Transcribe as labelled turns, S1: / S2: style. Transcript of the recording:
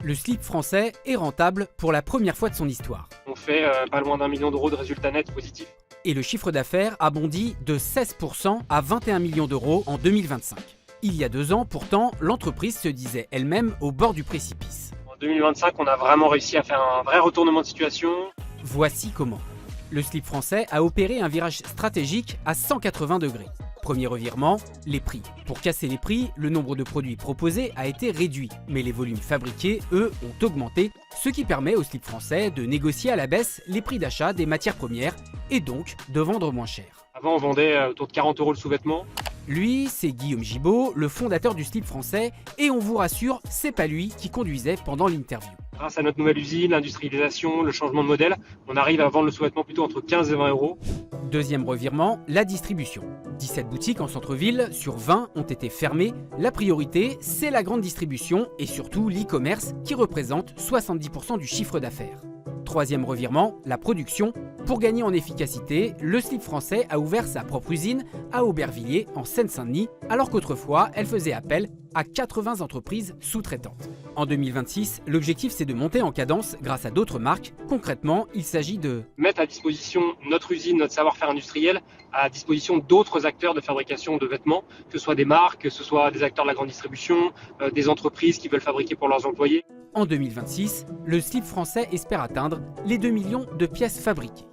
S1: Le slip français est rentable pour la première fois de son histoire.
S2: On fait pas loin d'1 million d'euros de résultats nets positifs.
S1: Et le chiffre d'affaires a bondi de 16% à 21 millions d'euros en 2025. Il y a 2 ans, pourtant, l'entreprise se disait elle-même au bord du précipice.
S2: En 2025, on a vraiment réussi à faire un vrai retournement de situation.
S1: Voici comment. Le slip français a opéré un virage stratégique à 180 degrés. Premier revirement, les prix. Pour casser les prix, le nombre de produits proposés a été réduit, mais les volumes fabriqués, eux, ont augmenté, ce qui permet au slip français de négocier à la baisse les prix d'achat des matières premières et donc de vendre moins cher.
S2: Avant, on vendait autour de 40 euros le sous-vêtement.
S1: Lui, c'est Guillaume Gibaud, le fondateur du slip français, et on vous rassure, c'est pas lui qui conduisait pendant l'interview.
S2: Grâce à notre nouvelle usine, l'industrialisation, le changement de modèle, on arrive à vendre le sous-vêtement plutôt entre 15 et 20 euros.
S1: Deuxième revirement, la distribution. 17 boutiques en centre-ville sur 20 ont été fermées. La priorité, c'est la grande distribution et surtout l'e-commerce qui représente 70% du chiffre d'affaires. Troisième revirement, la production. Pour gagner en efficacité, le slip français a ouvert sa propre usine à Aubervilliers, en Seine-Saint-Denis, alors qu'autrefois, elle faisait appel à 80 entreprises sous-traitantes. En 2026, l'objectif c'est de monter en cadence grâce à d'autres marques. Concrètement, il s'agit de
S2: mettre à disposition notre usine, notre savoir-faire industriel, à disposition d'autres acteurs de fabrication de vêtements, que ce soit des marques, que ce soit des acteurs de la grande distribution, des entreprises qui veulent fabriquer pour leurs employés.
S1: En 2026, le slip français espère atteindre les 2 millions de pièces fabriquées.